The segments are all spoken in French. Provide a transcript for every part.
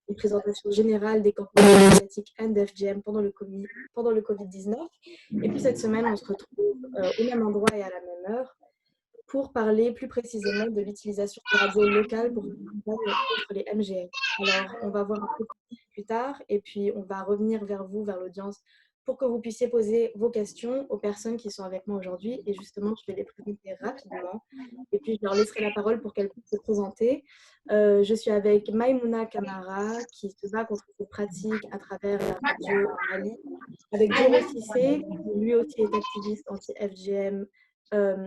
une présentation générale des corporations médiatiques and FGM pendant le Covid-19. Et puis cette semaine, on se retrouve au même endroit et à la même heure pour parler plus précisément de l'utilisation des radios locales pour contre les MGF. Alors, on va voir un peu plus tard et puis on va revenir vers vous, vers l'audience, pour que vous puissiez poser vos questions aux personnes qui sont avec moi aujourd'hui. Et justement, je vais les présenter rapidement. Et puis, je leur laisserai la parole pour qu'elles puissent se présenter. Je suis avec Maïmouna Kamara, qui se bat contre cette pratique à travers la radio en Mali. Avec Dioro Cissé, qui lui aussi est activiste anti-FGM,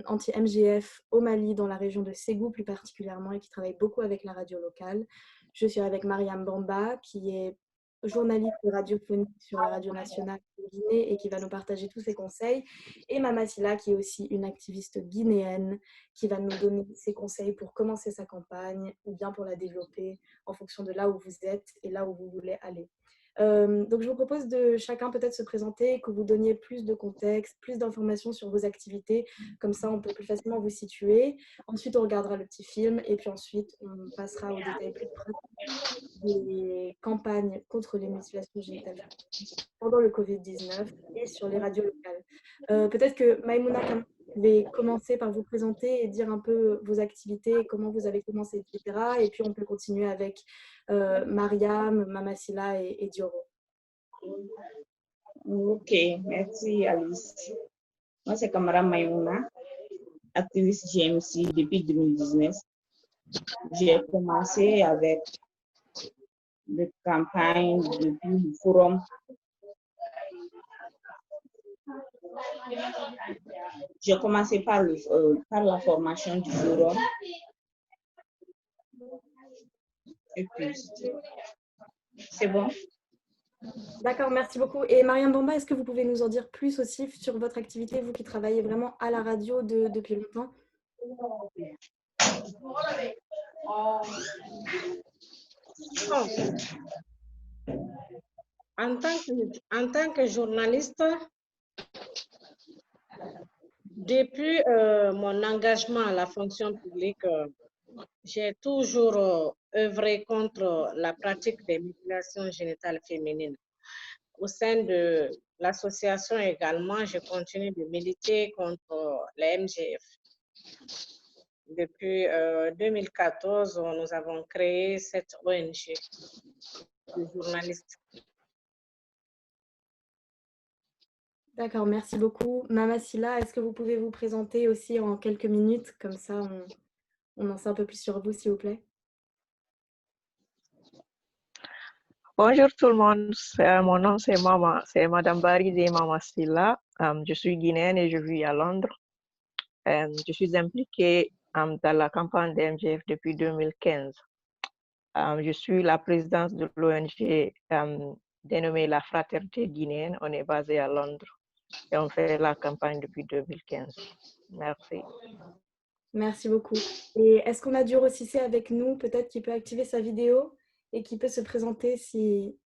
anti-MGF au Mali, dans la région de Ségou plus particulièrement, et qui travaille beaucoup avec la radio locale. Je suis avec Mariam Bamba, qui est journaliste radiophonique sur la radio nationale de Guinée et qui va nous partager tous ses conseils. Et Mama Silla, qui est aussi une activiste guinéenne, qui va nous donner ses conseils pour commencer sa campagne ou bien pour la développer en fonction de là où vous êtes et là où vous voulez aller. Donc je vous propose de chacun peut-être se présenter, que vous donniez plus de contexte, plus d'informations sur vos activités, comme ça on peut plus facilement vous situer. Ensuite on regardera le petit film et puis ensuite on passera aux détails plus pratiques des campagnes contre les mutilations génitales pendant le Covid-19 et sur les radios locales. Peut-être que Maïmouna Kamara, vous pouvez commencer par vous présenter et dire un peu vos activités, comment vous avez commencé, etc. Et puis on peut continuer avec Mariam, Mama Silla et Dioro. Ok, merci Alice. Moi c'est Kamara Maïmouna, activiste GMC depuis 2019. J'ai commencé avec des campagnes depuis le forum. J'ai commencé par la formation du forum. Et puis, c'est bon. D'accord, merci beaucoup. Et Mariam Bamba, est-ce que vous pouvez nous en dire plus aussi sur votre activité, vous qui travaillez vraiment à la radio depuis longtemps? En tant que journaliste, depuis mon engagement à la fonction publique, j'ai toujours œuvré contre la pratique des mutilations génitales féminines. Au sein de l'association également, je continue de militer contre les MGF. Depuis 2014, nous avons créé cette ONG de journalistes. D'accord, merci beaucoup. Mama Silla, est-ce que vous pouvez vous présenter aussi en quelques minutes? Comme ça, on en sait un peu plus sur vous, s'il vous plaît. Bonjour tout le monde, mon nom c'est Madame Baridé Mama Silla. Je suis guinéenne et je vis à Londres. Je suis impliquée dans la campagne de MGF depuis 2015. Je suis la présidente de l'ONG dénommée la Fraternité guinéenne. On est basé à Londres et on fait la campagne depuis 2015. Merci. Merci beaucoup. Et est-ce qu'on a Dioro Cissé avec nous, peut-être qui peut activer sa vidéo et qui peut se présenter si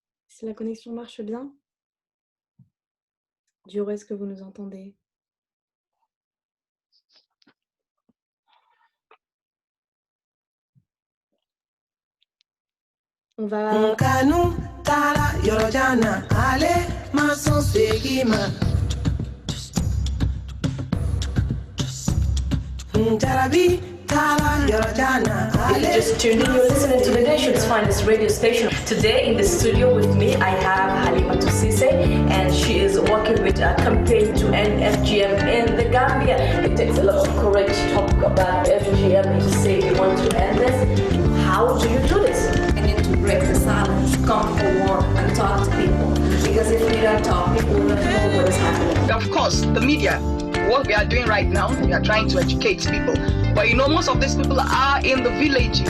la connexion marche bien? Dioro, est-ce que vous nous entendez? On va... If you just tuned in, you're listening to the nation's finest radio station. Today in the studio with me, I have Halimatu Cissé, and she is working with a campaign to end FGM in the Gambia. It takes a lot of courage to talk about FGM and to say we want to end this. How do you do this? I need to break the silence, come forward and talk to people. Because if we don't talk, people will not know what is happening. Of course, the media. What we are doing right now, we are trying to educate people. But you know, most of these people are in the villages.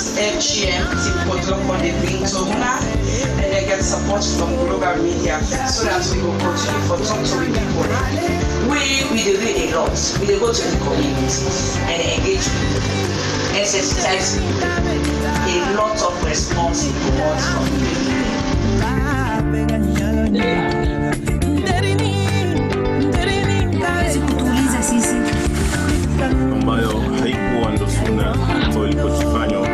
this FGM symposium what they bring to Muna, and they get support from global media so that we will continue for talk to people. We do a lot. We go to the community and engage people and sensitize people. A lot of response towards from ambayo haikuwa ndo suna ambayo ilipochifanywa.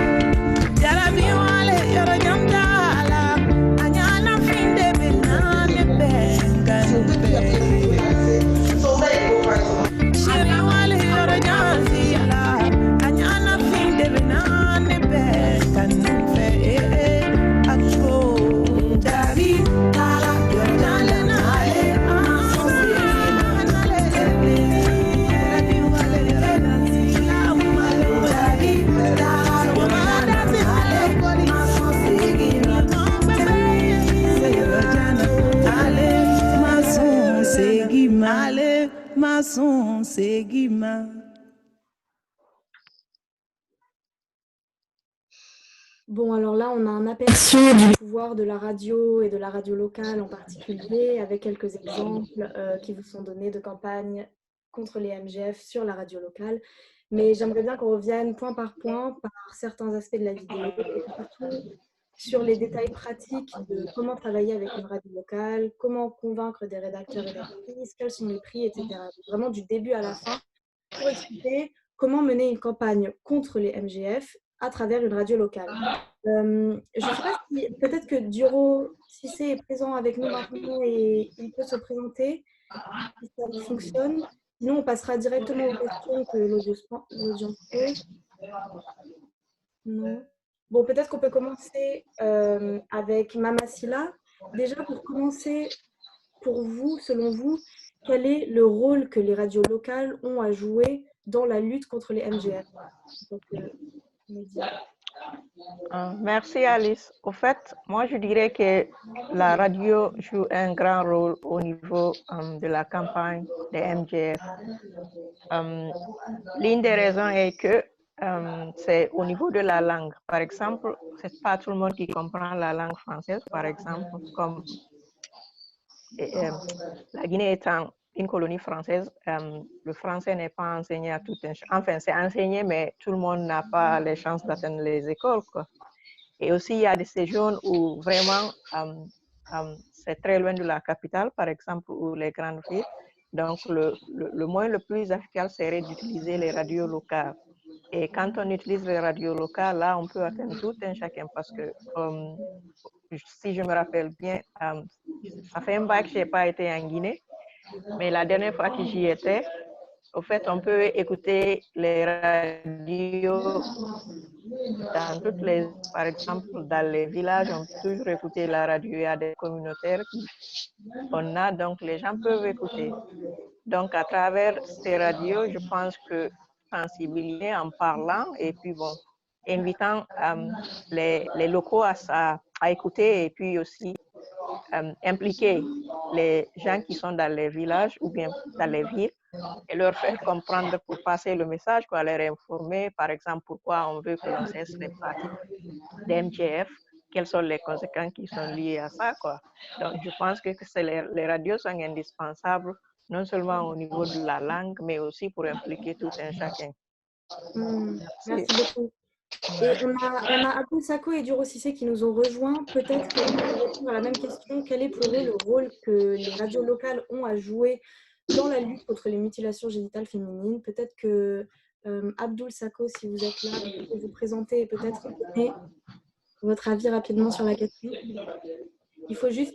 Bon, alors là, on a un aperçu du pouvoir de la radio et de la radio locale en particulier, avec quelques exemples qui vous sont donnés de campagnes contre les MGF sur la radio locale. Mais j'aimerais bien qu'on revienne point par point par certains aspects de la vidéo, et surtout sur les détails pratiques de comment travailler avec une radio locale, comment convaincre des rédacteurs et rédactrices, quels sont les prix, etc. Vraiment du début à la fin, pour expliquer comment mener une campagne contre les MGF à travers une radio locale. Je ne sais pas si peut-être que Duro Cissé est présent avec nous maintenant et il peut se présenter, si ça fonctionne. Sinon, on passera directement aux questions que l'audience pose. Non. Bon, peut-être qu'on peut commencer avec Mama Silla. Déjà, pour commencer, pour vous, selon vous, quel est le rôle que les radios locales ont à jouer dans la lutte contre les MGF? Donc, merci Alice. Au fait, moi je dirais que la radio joue un grand rôle au niveau de la campagne des MGF. L'une des raisons est que c'est au niveau de la langue. Par exemple, c'est pas tout le monde qui comprend la langue française, par exemple, comme la Guinée étant une colonie française, le français n'est pas enseigné à tout un... Enfin, c'est enseigné, mais tout le monde n'a pas les chances d'atteindre les écoles, quoi. Et aussi, il y a des séjours où vraiment, c'est très loin de la capitale, par exemple, ou les grandes villes. Donc, le moyen le plus efficace serait d'utiliser les radios locales. Et quand on utilise les radios locales, là, on peut atteindre tout un chacun parce que, si je me rappelle bien, ça fait un bac que je n'ai pas été en Guinée. Mais la dernière fois que j'y étais, au fait, on peut écouter les radios dans toutes les... Par exemple, dans les villages, on peut toujours écouter la radio. Il y a des communautaires qu'on a, donc les gens peuvent écouter. Donc, à travers ces radios, je pense que sensibiliser en parlant et puis, bon, invitant les locaux à écouter et puis aussi impliquer les gens qui sont dans les villages ou bien dans les villes et leur faire comprendre pour passer le message, quoi, leur informer, par exemple, pourquoi on veut que l'on cesse les pratiques des MGF, quelles sont les conséquences qui sont liées à ça, quoi. Donc, je pense que les radios sont indispensables, non seulement au niveau de la langue, mais aussi pour impliquer tout un chacun. Merci beaucoup. Et on a Abdul Sako et Duro Cissé qui nous ont rejoints. Peut-être qu'ils vont répondre à la même question. Quel est pour eux le rôle que les radios locales ont à jouer dans la lutte contre les mutilations génitales féminines? Peut-être que Abdul Sako, si vous êtes là, vous pouvez vous présenter et peut-être donner votre avis rapidement sur la question. Il faut juste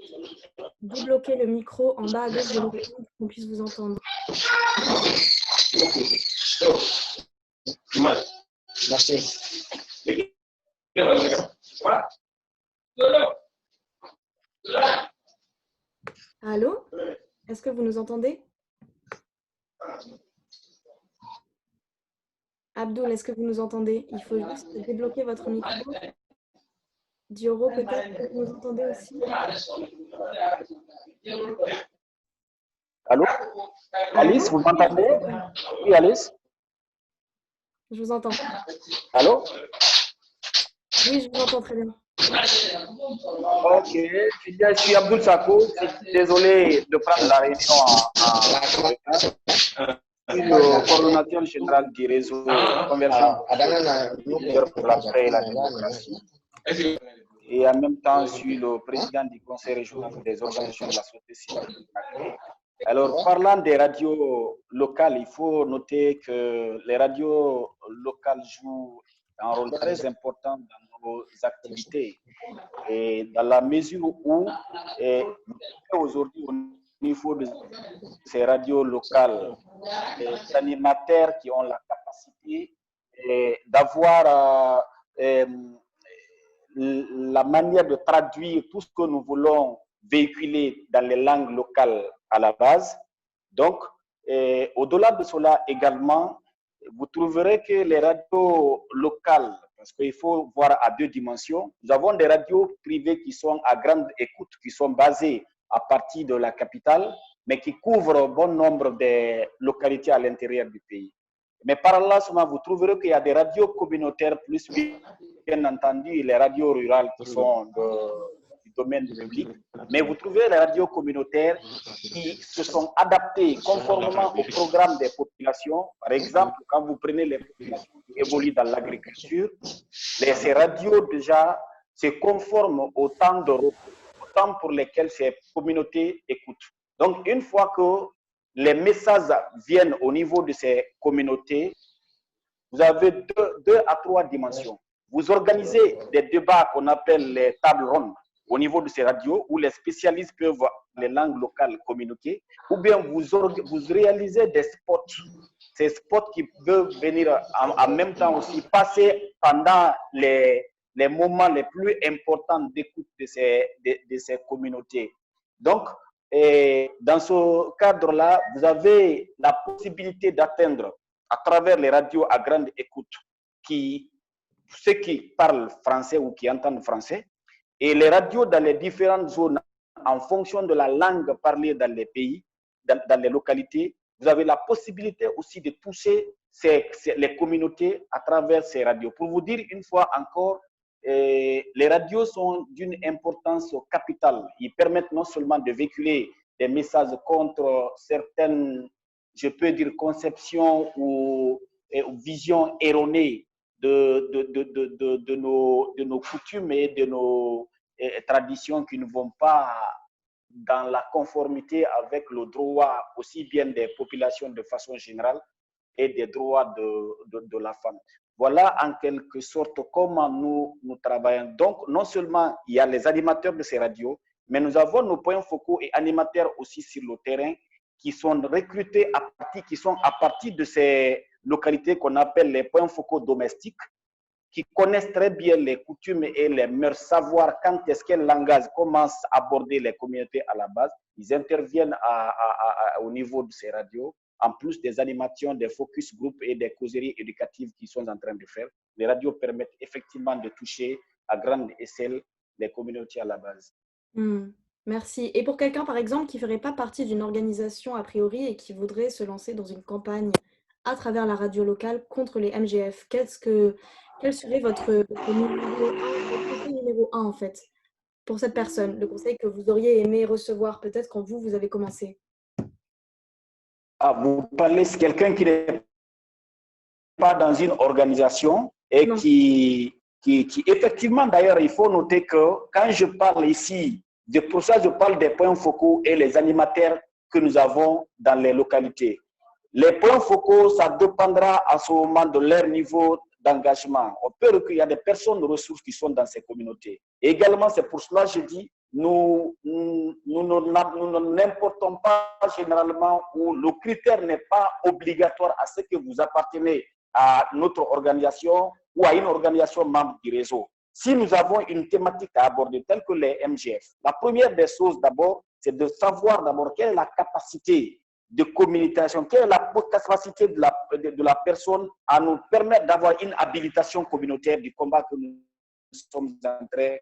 débloquer le micro en bas à gauche de l'écran pour qu'on puisse vous entendre. Merci. Allô? Est-ce que vous nous entendez? Abdul, est-ce que vous nous entendez? Il faut juste débloquer votre micro. Dioro, peut-être que vous nous entendez aussi? Allô? Alice, vous m'entendez? Oui, Alice? Je vous entends. Allô? Oui, je vous entends très bien. Ok, je suis Abdul Sako. Désolé de prendre la réunion en le coordonnateur général du réseau Convergence pour la paix et la démocratie. Et en même temps, je suis le président du conseil régional des organisations de la société civile. Alors, parlant des radios locales, il faut noter que les radios locales jouent un rôle très important dans nos activités. Et dans la mesure où, aujourd'hui, au niveau de ces radios locales, les animateurs qui ont la capacité d'avoir la manière de traduire tout ce que nous voulons véhiculer dans les langues locales à la base. Donc, au-delà de cela également, vous trouverez que les radios locales, parce qu'il faut voir à deux dimensions, nous avons des radios privées qui sont à grande écoute, qui sont basées à partir de la capitale, mais qui couvrent bon nombre de localités à l'intérieur du pays. Mais par là, souvent, vous trouverez qu'il y a des radios communautaires plus, bien entendu, les radios rurales qui sont du domaine public, mais vous trouvez les radios communautaires qui se sont adaptées conformément au programme des populations. Par exemple, quand vous prenez les populations qui évoluent dans l'agriculture, ces radios déjà se conforment au temps pour lesquels ces communautés écoutent. Donc, une fois que les messages viennent au niveau de ces communautés, vous avez deux à trois dimensions. Vous organisez des débats qu'on appelle les tables rondes au niveau de ces radios où les spécialistes peuvent les langues locales communiquer, ou bien vous réalisez des spots. Ces spots qui peuvent venir en même temps aussi passer pendant les moments les plus importants d'écoute de ces communautés. Donc, dans ce cadre-là, vous avez la possibilité d'atteindre à travers les radios à grande écoute ceux qui parlent français ou qui entendent français, et les radios dans les différentes zones en fonction de la langue parlée dans les pays, dans les localités. Vous avez la possibilité aussi de toucher les communautés à travers ces radios. Pour vous dire une fois encore, les radios sont d'une importance capitale. Ils permettent non seulement de véhiculer des messages contre certaines, je peux dire, conceptions ou visions erronées de nos coutumes et de nos traditions qui ne vont pas dans la conformité avec le droit aussi bien des populations de façon générale et des droits de la femme. Voilà en quelque sorte comment nous travaillons. Donc, non seulement il y a les animateurs de ces radios, mais nous avons nos points focaux et animateurs aussi sur le terrain qui sont recrutés qui sont à partir de ces localités qu'on appelle les points focaux domestiques, qui connaissent très bien les coutumes et les mœurs, savoir quand est-ce qu'un langage commence à aborder les communautés à la base. Ils interviennent au niveau de ces radios, en plus des animations, des focus group et des causeries éducatives qu'ils sont en train de faire. Les radios permettent effectivement de toucher à grande échelle les communautés à la base. Merci. Et pour quelqu'un, par exemple, qui ne ferait pas partie d'une organisation a priori et qui voudrait se lancer dans une campagne à travers la radio locale contre les MGF, quel serait votre conseil numéro 1 en fait, pour cette personne, le conseil que vous auriez aimé recevoir peut-être quand vous avez commencé? Vous parlez de quelqu'un qui n'est pas dans une organisation et qui effectivement, d'ailleurs, il faut noter que quand je parle ici, pour ça, je parle des points focaux et les animateurs que nous avons dans les localités. Les points focaux, ça dépendra à ce moment de leur niveau d'engagement. On peut recueillir, il y a des personnes ressources qui sont dans ces communautés. Et également, c'est pour cela que je dis, nous n'importons pas généralement où le critère n'est pas obligatoire à ce que vous appartenez à notre organisation ou à une organisation membre du réseau. Si nous avons une thématique à aborder telle que les MGF, la première des choses d'abord, c'est de savoir d'abord quelle est la capacité de communication, quelle est la capacité de la personne à nous permettre d'avoir une habilitation communautaire du combat que nous sommes en train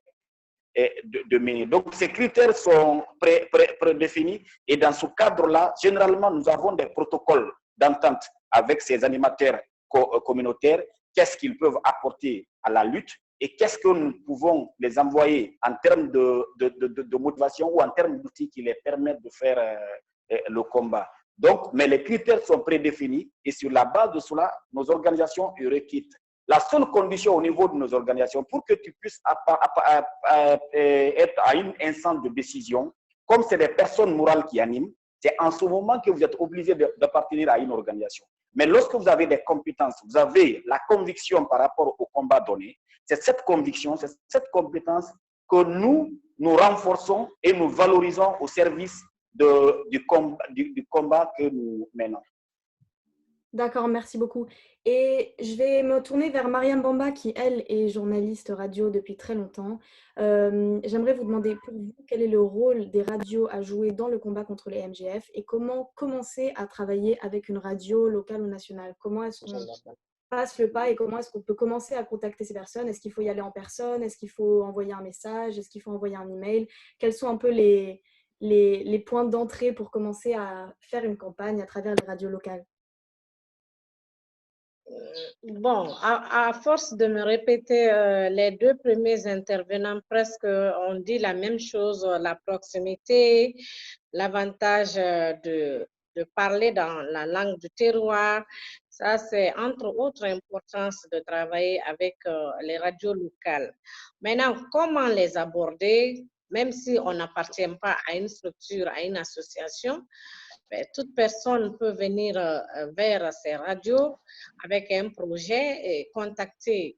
de mener. Donc, ces critères sont prédéfinis et dans ce cadre-là, généralement, nous avons des protocoles d'entente avec ces animateurs communautaires, qu'est-ce qu'ils peuvent apporter à la lutte et qu'est-ce que nous pouvons les envoyer en termes de motivation ou en termes d'outils qui les permettent de faire le combat. Donc, mais les critères sont prédéfinis et sur la base de cela, nos organisations y requitent. La seule condition au niveau de nos organisations pour que tu puisses être à une instance de décision, comme c'est des personnes morales qui animent, c'est en ce moment que vous êtes obligé d'appartenir à une organisation. Mais lorsque vous avez des compétences, vous avez la conviction par rapport au combat donné, c'est cette conviction, c'est cette compétence que nous renforçons et nous valorisons au service du combat que nous menons. D'accord, merci beaucoup. Et je vais me tourner vers Mariam Bamba, qui, elle, est journaliste radio depuis très longtemps. J'aimerais vous demander, pour vous, quel est le rôle des radios à jouer dans le combat contre les MGF et comment commencer à travailler avec une radio locale ou nationale? Comment est-ce qu'on passe le pas et comment est-ce qu'on peut commencer à contacter ces personnes? Est-ce qu'il faut y aller en personne? Est-ce qu'il faut envoyer un message? Est-ce qu'il faut envoyer un email? Quels sont un peu les points d'entrée pour commencer à faire une campagne à travers les radios locales? Bon, à force de me répéter, les deux premiers intervenants presque ont dit la même chose, la proximité, l'avantage de parler dans la langue du terroir. Ça, c'est entre autres importance de travailler avec les radios locales. Maintenant, comment les aborder, même si on n'appartient pas à une structure, à une association? Toute personne peut venir vers ces radios avec un projet et contacter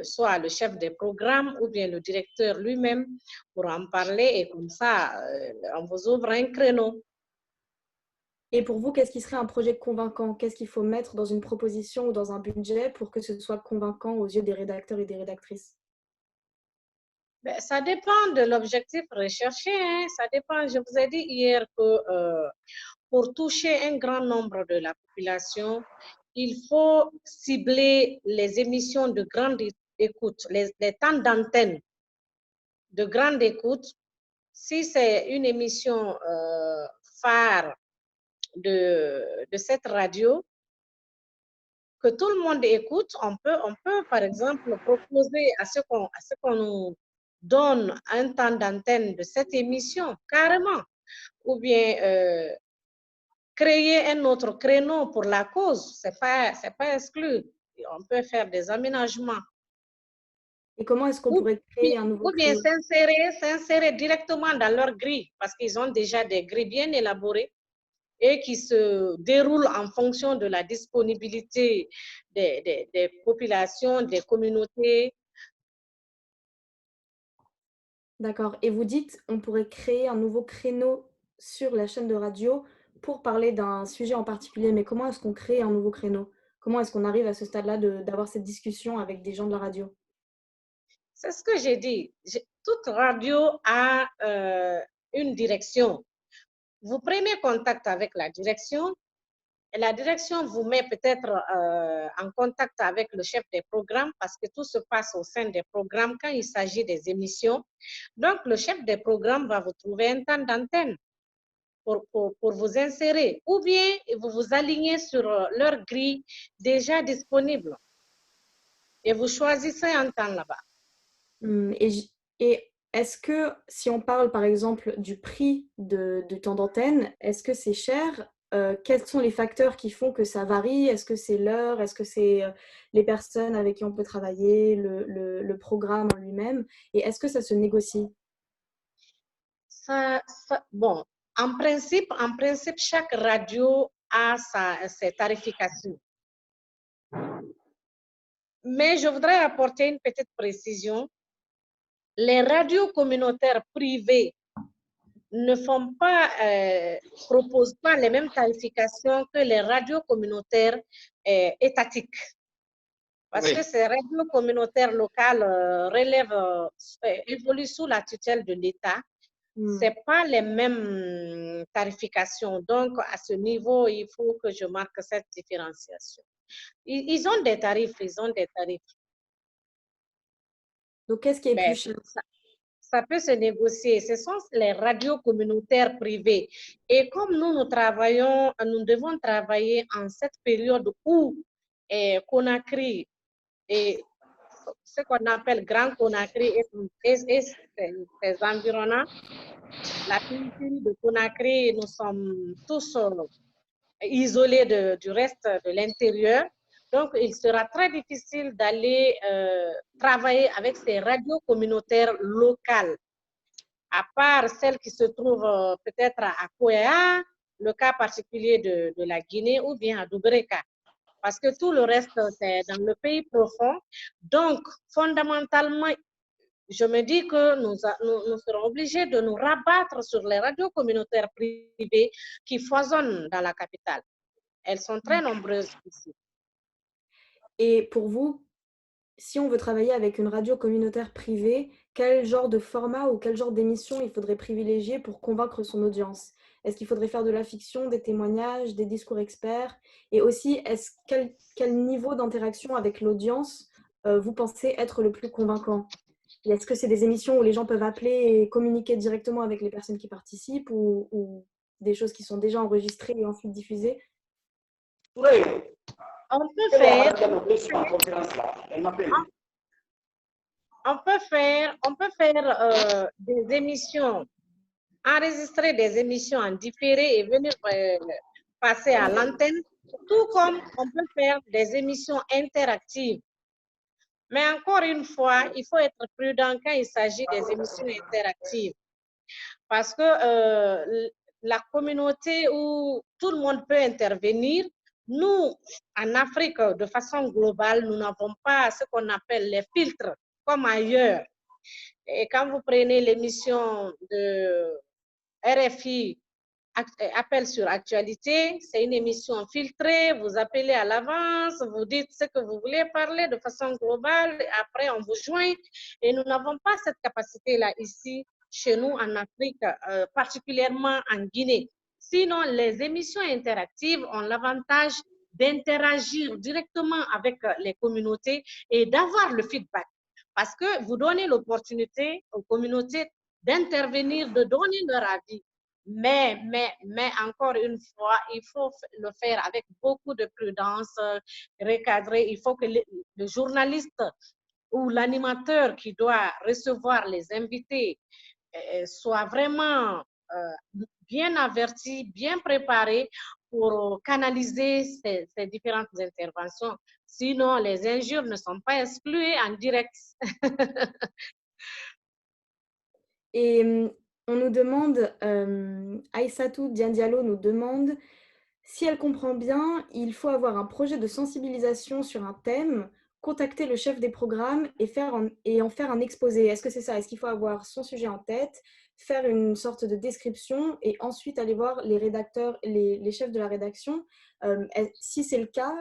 soit le chef des programmes ou bien le directeur lui-même pour en parler et comme ça, on vous ouvre un créneau. Et pour vous, qu'est-ce qui serait un projet convaincant? Qu'est-ce qu'il faut mettre dans une proposition ou dans un budget pour que ce soit convaincant aux yeux des rédacteurs et des rédactrices? Ça dépend de l'objectif recherché. Hein. Ça dépend. Je vous ai dit hier que pour toucher un grand nombre de la population, il faut cibler les émissions de grande écoute, les temps d'antenne de grande écoute. Si c'est une émission phare de cette radio, que tout le monde écoute, on peut par exemple proposer à ce qu'on nous donne un temps d'antenne de cette émission, carrément, ou bien créer un autre créneau pour la cause, c'est pas exclu. On peut faire des aménagements. Et comment est-ce qu'on pourrait créer un nouveau créneau? Ou bien s'insérer directement dans leur grille, parce qu'ils ont déjà des grilles bien élaborées et qui se déroulent en fonction de la disponibilité des populations, des communautés. D'accord. Et vous dites, on pourrait créer un nouveau créneau sur la chaîne de radio pour parler d'un sujet en particulier. Mais comment est-ce qu'on crée un nouveau créneau? Comment est-ce qu'on arrive à ce stade-là d'avoir cette discussion avec des gens de la radio? C'est ce que j'ai dit. Toute radio a une direction. Vous prenez contact avec la direction et la direction vous met peut-être en contact avec le chef des programmes parce que tout se passe au sein des programmes quand il s'agit des émissions. Donc, le chef des programmes va vous trouver un temps d'antenne pour vous insérer ou bien vous vous alignez sur leur grille déjà disponible et vous choisissez un temps là-bas. Et est-ce que si on parle par exemple du prix du temps d'antenne, est-ce que c'est cher? Quels sont les facteurs qui font que ça varie? Est-ce que c'est l'heure? Est-ce que c'est les personnes avec qui on peut travailler, le programme en lui-même? Et est-ce que ça se négocie? Bon, en principe, chaque radio a ses tarifications. Mais je voudrais apporter une petite précision. Les radios communautaires privées ne proposent pas les mêmes tarifications que les radios communautaires étatiques. Parce que ces radios communautaires locales évoluent sous la tutelle de l'État. Ce n'est pas les mêmes tarifications. Donc, à ce niveau, il faut que je marque cette différenciation. Ils ont des tarifs, Donc, qu'est-ce qui est plus cher? Ça peut se négocier. Ce sont les radios communautaires privées. Et comme nous devons travailler en cette période où Conakry ce qu'on appelle Grand Conakry et ses environnants. La périphérie de Conakry, nous sommes tous isolés du reste de l'intérieur. Donc, il sera très difficile d'aller travailler avec ces radios communautaires locales, à part celles qui se trouvent peut-être à Kouéa, le cas particulier de la Guinée, ou bien à Doubreka. Parce que tout le reste, c'est dans le pays profond. Donc, fondamentalement, je me dis que nous serons obligés de nous rabattre sur les radios communautaires privées qui foisonnent dans la capitale. Elles sont très nombreuses ici. Et pour vous, si on veut travailler avec une radio communautaire privée, quel genre de format ou quel genre d'émission il faudrait privilégier pour convaincre son audience? Est-ce qu'il faudrait faire de la fiction, des témoignages, des discours experts? Et aussi, quel niveau d'interaction avec l'audience vous pensez être le plus convaincant? Est-ce que c'est des émissions où les gens peuvent appeler et communiquer directement avec les personnes qui participent ou des choses qui sont déjà enregistrées et ensuite diffusées? On peut faire des émissions, enregistrer des émissions en différé et venir passer à l'antenne, tout comme on peut faire des émissions interactives. Mais encore une fois, il faut être prudent quand il s'agit des émissions interactives. Parce que la communauté où tout le monde peut intervenir, nous, en Afrique, de façon globale, nous n'avons pas ce qu'on appelle les filtres, comme ailleurs. Et quand vous prenez l'émission de RFI, Appel sur actualité, c'est une émission filtrée, vous appelez à l'avance, vous dites ce que vous voulez parler de façon globale, et après on vous joint. Et nous n'avons pas cette capacité-là ici, chez nous en Afrique, particulièrement en Guinée. Sinon, les émissions interactives ont l'avantage d'interagir directement avec les communautés et d'avoir le feedback. Parce que vous donnez l'opportunité aux communautés d'intervenir, de donner leur avis. Mais encore une fois, il faut le faire avec beaucoup de prudence, recadrer. Il faut que le journaliste ou l'animateur qui doit recevoir les invités soit vraiment bien averti, bien préparé pour canaliser ces différentes interventions. Sinon, les injures ne sont pas excluées en direct. Et on nous demande, Aïssatou Diandialo nous demande, si elle comprend bien, il faut avoir un projet de sensibilisation sur un thème, contacter le chef des programmes et en faire un exposé. Est-ce que c'est ça? Est-ce qu'il faut avoir son sujet en tête, faire une sorte de description et ensuite aller voir les rédacteurs, les chefs de la rédaction? Si c'est le cas,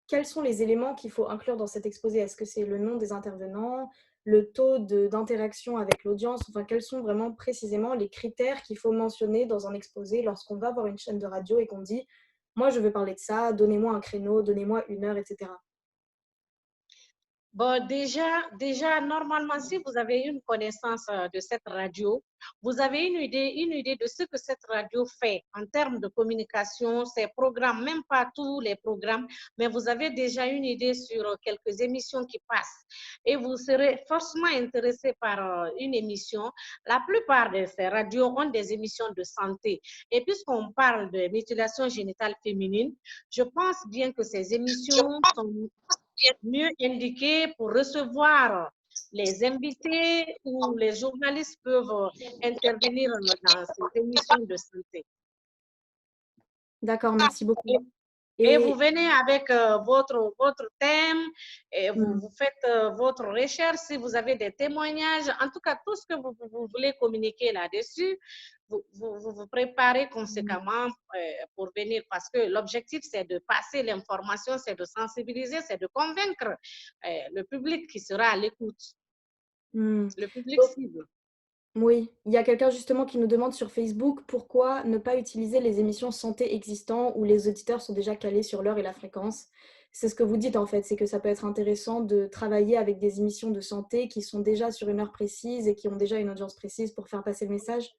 quels sont les éléments qu'il faut inclure dans cet exposé? Est-ce que c'est le nom des intervenants, le taux d'interaction avec l'audience? Enfin, quels sont vraiment précisément les critères qu'il faut mentionner dans un exposé lorsqu'on va voir une chaîne de radio et qu'on dit « moi, je veux parler de ça, donnez-moi un créneau, donnez-moi 1 heure, etc. » Bon, déjà, normalement, si vous avez une connaissance de cette radio, vous avez une idée de ce que cette radio fait en termes de communication, ses programmes, même pas tous les programmes, mais vous avez déjà une idée sur quelques émissions qui passent. Et vous serez forcément intéressé par une émission. La plupart de ces radios ont des émissions de santé. Et puisqu'on parle de mutilation génitale féminine, je pense bien que ces émissions sont mieux indiqué pour recevoir les invités ou les journalistes peuvent intervenir dans ces émissions de santé. D'accord, merci beaucoup. Et vous venez avec votre thème, et vous faites votre recherche, si vous avez des témoignages, en tout cas tout ce que vous voulez communiquer là-dessus, vous préparez conséquemment pour venir, parce que l'objectif c'est de passer l'information, c'est de sensibiliser, c'est de convaincre le public qui sera à l'écoute, le public cible. Oui, il y a quelqu'un justement qui nous demande sur Facebook pourquoi ne pas utiliser les émissions santé existantes où les auditeurs sont déjà calés sur l'heure et la fréquence. C'est ce que vous dites en fait, c'est que ça peut être intéressant de travailler avec des émissions de santé qui sont déjà sur une heure précise et qui ont déjà une audience précise pour faire passer le message.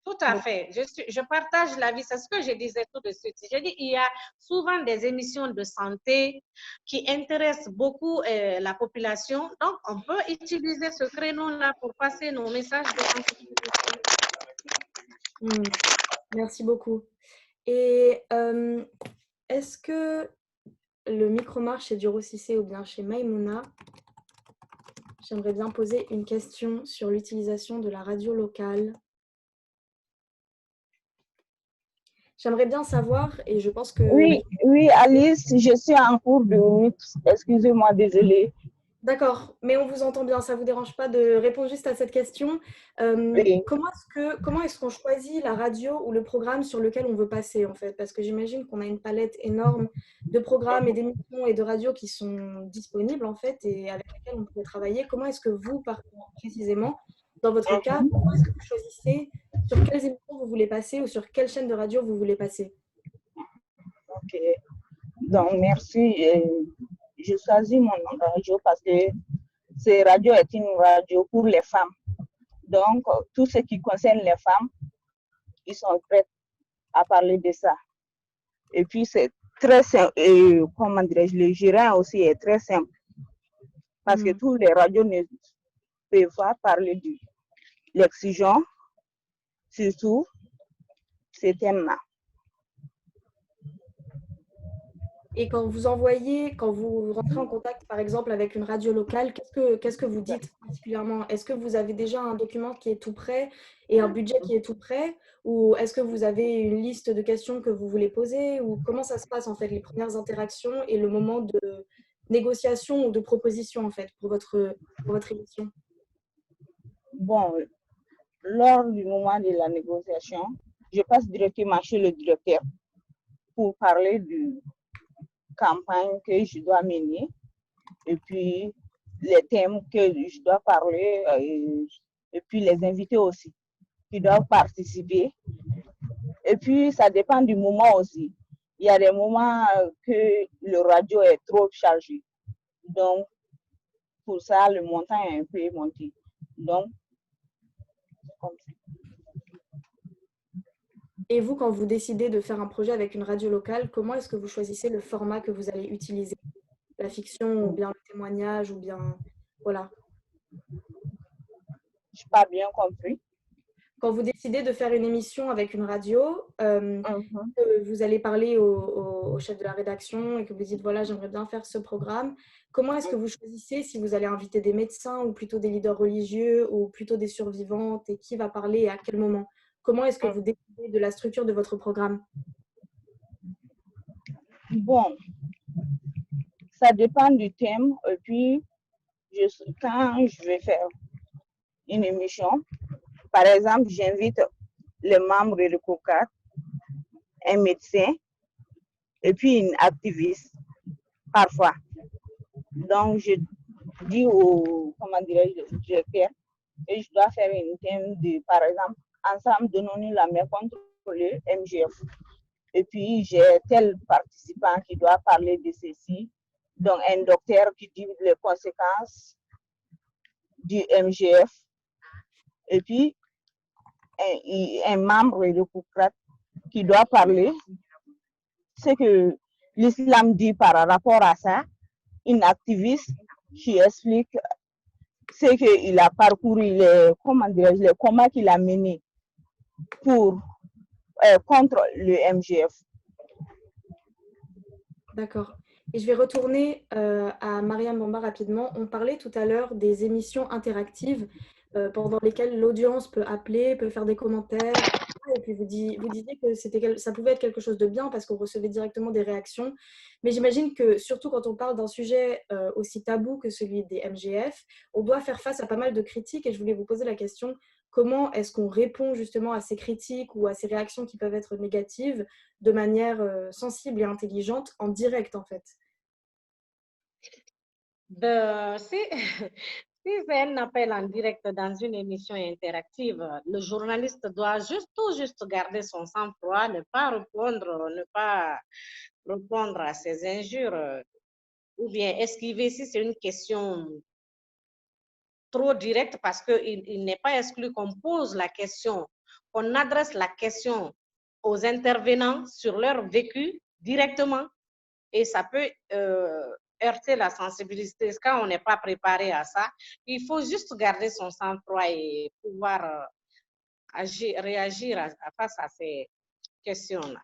Tout à fait. Je partage l'avis. C'est ce que je disais tout de suite. Je dis, il y a souvent des émissions de santé qui intéressent beaucoup la population. Donc, on peut utiliser ce créneau-là pour passer nos messages de sensibilisation. Merci beaucoup. Et est-ce que le micro marche chez Duro Cissé ou bien chez Maïmouna? J'aimerais bien poser une question sur l'utilisation de la radio locale. J'aimerais bien savoir, et je pense que... Oui, Alice, je suis en cours de route. Excusez-moi, désolée. D'accord, mais on vous entend bien, ça ne vous dérange pas de répondre juste à cette question. Oui. Comment est-ce qu'on choisit la radio ou le programme sur lequel on veut passer, en fait? Parce que j'imagine qu'on a une palette énorme de programmes et d'émissions et de radios qui sont disponibles, en fait, et avec lesquelles on peut travailler. Comment est-ce que vous, précisément, dans votre cas, comment est-ce que vous choisissez sur quelles émissions vous voulez passer ou sur quelle chaîne de radio vous voulez passer? Ok, donc merci. Je choisis mon radio parce que cette radio est une radio pour les femmes. Donc, tout ce qui concerne les femmes, ils sont prêts à parler de ça. Et puis, c'est très simple. Et, comment dirais-je, le gérant aussi est très simple. Parce que tous les radios ne peuvent pas parler de l'excision, surtout ce thème-là. Et quand vous rentrez en contact, par exemple, avec une radio locale, qu'est-ce que vous dites particulièrement? Est-ce que vous avez déjà un document qui est tout prêt et un budget qui est tout prêt? Ou est-ce que vous avez une liste de questions que vous voulez poser? Ou comment ça se passe, en fait, les premières interactions et le moment de négociation ou de proposition, en fait, pour votre émission? Bon, lors du moment de la négociation, je passe directement chez le directeur pour parler de campagne que je dois mener et puis les thèmes que je dois parler et puis les invités aussi qui doivent participer. Et puis ça dépend du moment aussi. Il y a des moments que le radio est trop chargé. Donc pour ça, le montant est un peu monté. Donc, comme ça. Et vous, quand vous décidez de faire un projet avec une radio locale, comment est-ce que vous choisissez le format que vous allez utiliser? La fiction ou bien le témoignage ou bien... Voilà. Je n'ai pas bien compris. Quand vous décidez de faire une émission avec une radio, vous allez parler au chef de la rédaction et que vous dites, voilà, j'aimerais bien faire ce programme. Comment est-ce que vous choisissez si vous allez inviter des médecins ou plutôt des leaders religieux ou plutôt des survivantes et qui va parler et à quel moment? Comment est-ce que vous décidez de la structure de votre programme? Bon, ça dépend du thème. Et puis, quand je vais faire une émission, par exemple, j'invite les membres de COCAT, un médecin et puis une activiste, parfois. Donc, je dis au directeur et je dois faire un thème de, par exemple, ensemble, donnons-nous la main contre le MGF. Et puis, j'ai tel participant qui doit parler de ceci. Donc, un docteur qui dit les conséquences du MGF. Et puis, un membre de COCAT qui doit parler ce que l'islam dit par rapport à ça. Une activiste qui explique ce qu'il a parcouru, les combats qu'il a menés contre le MGF. D'accord. Et je vais retourner à Mariam Bamba rapidement. On parlait tout à l'heure des émissions interactives pendant lesquelles l'audience peut appeler, peut faire des commentaires. Et puis vous disiez que ça pouvait être quelque chose de bien parce qu'on recevait directement des réactions. Mais j'imagine que surtout quand on parle d'un sujet aussi tabou que celui des MGF, on doit faire face à pas mal de critiques. Et je voulais vous poser la question, comment est-ce qu'on répond justement à ces critiques ou à ces réactions qui peuvent être négatives de manière sensible et intelligente en direct en fait? Si c'est un appel en direct dans une émission interactive, le journaliste doit tout juste garder son sang-froid, ne pas répondre à ces injures, ou bien esquiver si c'est une question trop directe, parce qu'il n'est pas exclu qu'on pose la question on adresse la question aux intervenants sur leur vécu directement et ça peut heurter la sensibilité quand on n'est pas préparé à ça. Il faut juste garder son sang-froid et pouvoir réagir face à ces questions-là.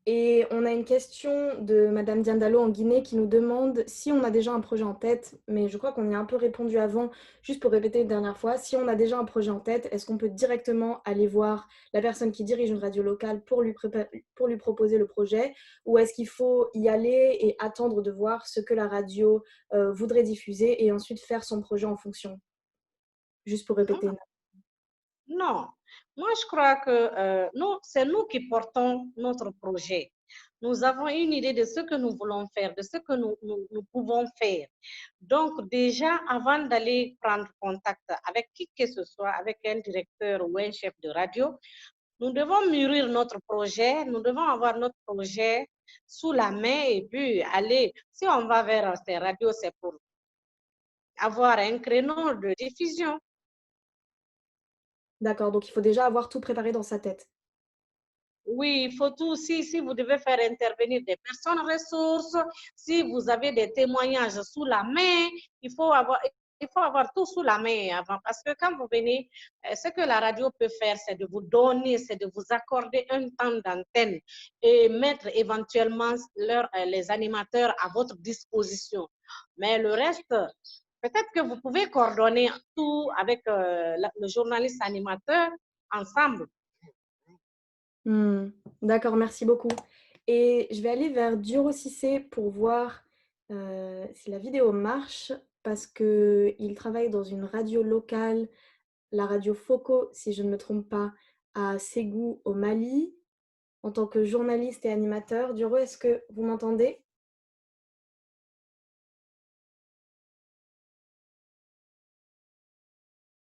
Et on a une question de Madame Diandalo en Guinée qui nous demande si on a déjà un projet en tête, mais je crois qu'on y a un peu répondu avant, juste pour répéter une dernière fois. Si on a déjà un projet en tête, est-ce qu'on peut directement aller voir la personne qui dirige une radio locale pour lui proposer le projet, ou est-ce qu'il faut y aller et attendre de voir ce que la radio voudrait diffuser et ensuite faire son projet en fonction? Juste pour répéter. Non, moi je crois que c'est nous qui portons notre projet. Nous avons une idée de ce que nous voulons faire, de ce que nous pouvons faire. Donc déjà, avant d'aller prendre contact avec qui que ce soit, avec un directeur ou un chef de radio, nous devons mûrir notre projet, nous devons avoir notre projet sous la main et puis aller, si on va vers ces radios, c'est pour avoir un créneau de diffusion. D'accord, donc il faut déjà avoir tout préparé dans sa tête. Oui, il faut tout. Si vous devez faire intervenir des personnes ressources, si vous avez des témoignages sous la main, il faut avoir tout sous la main avant. Parce que quand vous venez, ce que la radio peut faire, c'est de vous donner, c'est de vous accorder un temps d'antenne et mettre éventuellement les animateurs à votre disposition. Mais le reste, peut-être que vous pouvez coordonner tout avec le journaliste animateur ensemble. D'accord, merci beaucoup. Et je vais aller vers Duro Cissé pour voir si la vidéo marche, parce qu'il travaille dans une radio locale, la radio Foko, si je ne me trompe pas, à Ségou, au Mali, en tant que journaliste et animateur. Duro, est-ce que vous m'entendez?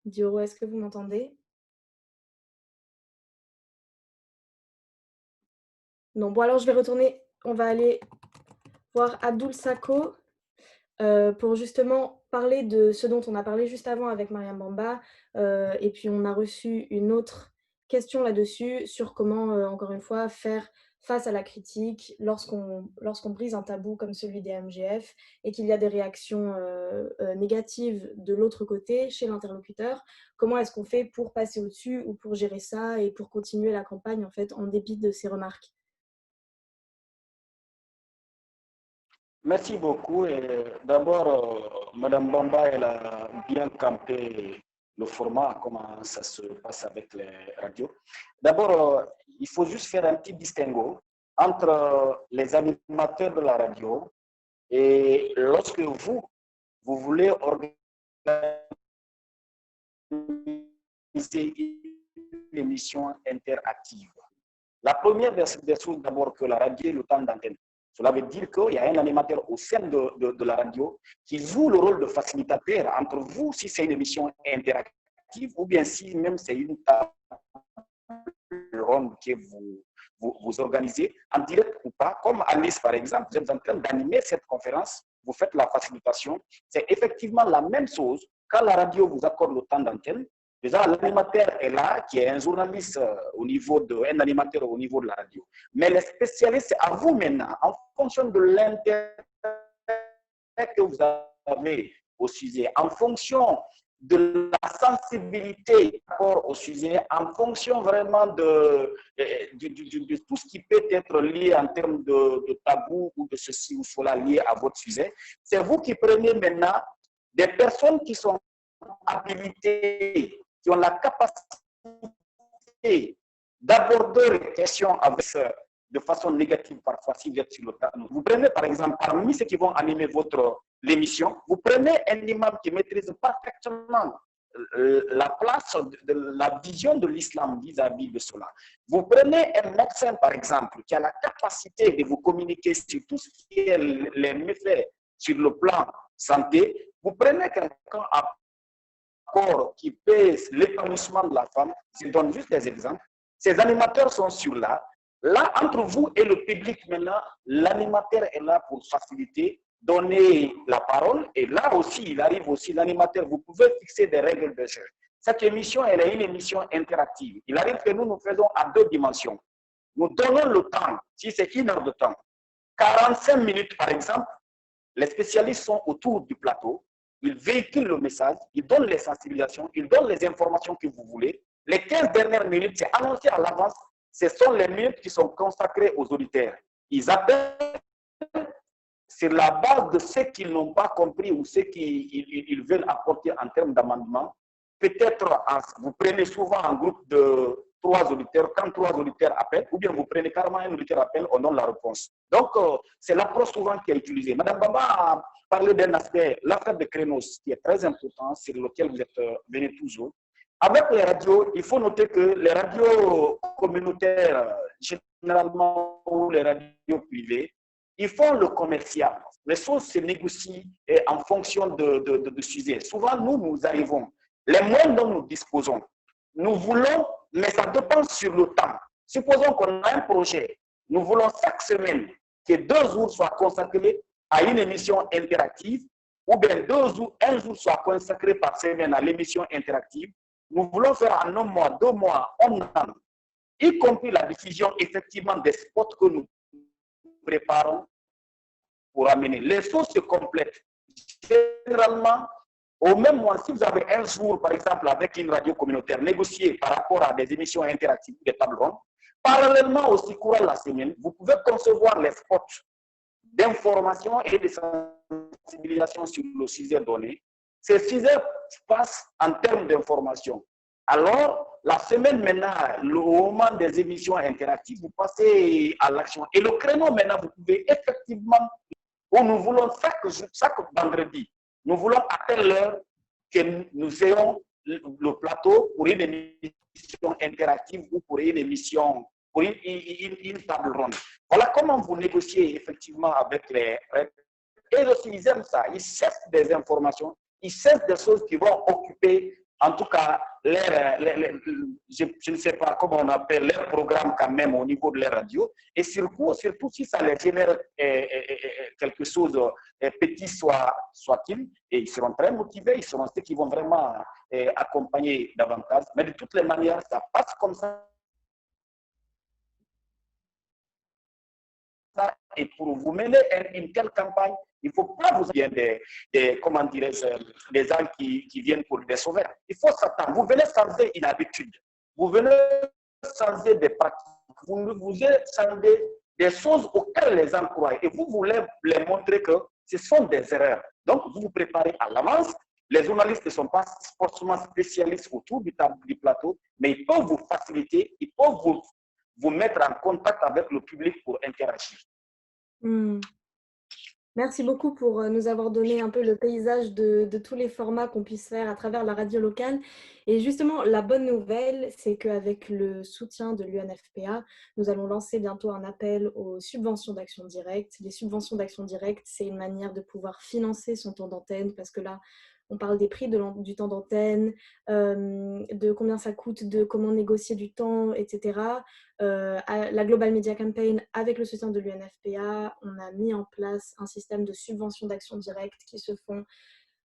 Duro, est-ce que vous m'entendez? Non, bon alors je vais retourner, on va aller voir Abdoul Sako pour justement parler de ce dont on a parlé juste avant avec Mariam Bamba et puis on a reçu une autre question là-dessus sur comment, encore une fois, faire face à la critique lorsqu'on brise un tabou comme celui des MGF et qu'il y a des réactions négatives de l'autre côté, chez l'interlocuteur. Comment est-ce qu'on fait pour passer au-dessus ou pour gérer ça et pour continuer la campagne en fait en dépit de ces remarques? Merci beaucoup. D'abord, Madame Bamba, elle a bien campé le format, comment ça se passe avec les radios. D'abord, il faut juste faire un petit distinguo entre les animateurs de la radio et lorsque vous voulez organiser une émission interactive. La première des choses, d'abord, que la radio est le temps d'antenne. Cela veut dire qu'il y a un animateur au sein de la radio qui joue le rôle de facilitateur entre vous, si c'est une émission interactive, ou bien si même c'est une table ronde que vous organisez, en direct ou pas, comme Alice par exemple, vous êtes en train d'animer cette conférence, vous faites la facilitation. C'est effectivement la même chose quand la radio vous accorde le temps d'antenne. Déjà, l'animateur est là, qui est un journaliste un animateur au niveau de la radio. Mais les spécialistes, c'est à vous maintenant, en fonction de l'intérêt que vous avez au sujet, en fonction de la sensibilité au sujet, en fonction vraiment de tout ce qui peut être lié en termes de tabou ou de ceci ou cela lié à votre sujet. C'est vous qui prenez maintenant des personnes qui sont habilitées, qui ont la capacité d'aborder les questions avec, de façon négative parfois si vous êtes sur le terrain. Vous prenez par exemple, parmi ceux qui vont animer l'émission, vous prenez un imam qui maîtrise parfaitement la place de la vision de l'islam vis-à-vis de cela. Vous prenez un médecin par exemple qui a la capacité de vous communiquer sur tout ce qui est les méfaits sur le plan santé. Vous prenez quelqu'un à corps qui pèse l'épanouissement de la femme. Je donne juste des exemples. Ces animateurs sont sur là. Là, entre vous et le public maintenant, l'animateur est là pour faciliter, donner la parole. Et là aussi, il arrive aussi, l'animateur, vous pouvez fixer des règles de jeu. Cette émission, elle est une émission interactive. Il arrive que nous faisons à 2 dimensions. Nous donnons le temps, si c'est 1 heure de temps, 45 minutes par exemple, les spécialistes sont autour du plateau, ils véhiculent le message, ils donnent les sensibilisations, ils donnent les informations que vous voulez. Les 15 dernières minutes, c'est annoncé à l'avance, ce sont les minutes qui sont consacrées aux auditeurs. Ils appellent sur la base de ce qu'ils n'ont pas compris ou ce qu'ils veulent apporter en termes d'amendement. Peut-être, vous prenez souvent un groupe de 3 auditeurs, quand 3 auditeurs appellent, ou bien vous prenez carrément un auditeur appel, on donne la réponse. Donc, c'est l'approche souvent qui est utilisée. Madame Bamba a parlé d'un aspect, l'affaire de Crénos, qui est très important, sur lequel vous êtes venus toujours. Avec les radios, il faut noter que les radios communautaires, généralement, ou les radios privées, ils font le commercial. Les choses se négocient en fonction de sujets. Souvent, nous arrivons. Les moyens dont nous disposons, nous voulons, mais ça dépend sur le temps. Supposons qu'on a un projet, nous voulons chaque semaine que 2 jours soient consacrés à une émission interactive, ou bien 1 jour soit consacré par semaine à l'émission interactive. Nous voulons faire en 1 mois, 2 mois, 1 an, y compris la diffusion effectivement des spots que nous préparons pour amener. Les choses se complètent. Généralement, au même mois, si vous avez 1 jour, par exemple, avec une radio communautaire négociée par rapport à des émissions interactives, des tables rondes, parallèlement aussi, courant de la semaine, vous pouvez concevoir les spots d'information et de sensibilisation sur le sujet donné. Ces sujets passent en termes d'information. Alors, la semaine maintenant, au moment des émissions interactives, vous passez à l'action. Et le créneau maintenant, vous pouvez effectivement, où nous voulons chaque vendredi, nous voulons à telle heure que nous ayons le plateau pour une émission interactive ou pour une émission, pour une table ronde. Voilà comment vous négociez effectivement avec les... Et aussi, ils aiment ça. Ils cherchent des informations, ils cherchent des choses qui vont occuper, en tout cas, je ne sais pas comment on appelle, leur programme quand même au niveau de la radio. Et surtout si ça les génère quelque chose, petit soit-il, et ils seront très motivés, ils seront ceux qui vont vraiment accompagner davantage. Mais de toutes les manières, ça passe comme ça. Et pour vous mener une telle campagne, il ne faut pas vous dire comment dirais-je, des gens qui viennent pour des sauveurs. Il faut s'attendre. Vous venez changer une habitude. Vous venez changer des pratiques. Vous venez changer des choses auxquelles les gens croient. Et vous voulez les montrer que ce sont des erreurs. Donc, vous vous préparez à l'avance. Les journalistes ne sont pas forcément spécialistes autour du plateau, mais ils peuvent vous faciliter, ils peuvent vous mettre en contact avec le public pour interagir. Merci beaucoup pour nous avoir donné un peu le paysage de tous les formats qu'on puisse faire à travers la radio locale. Et justement, la bonne nouvelle, c'est qu'avec le soutien de l'UNFPA, nous allons lancer bientôt un appel aux subventions d'action directe. Les subventions d'action directe, c'est une manière de pouvoir financer son temps d'antenne, parce que là, on parle des prix du temps d'antenne, de combien ça coûte, de comment négocier du temps, etc. La Global Media Campaign, avec le soutien de l'UNFPA, on a mis en place un système de subventions d'action directe qui se font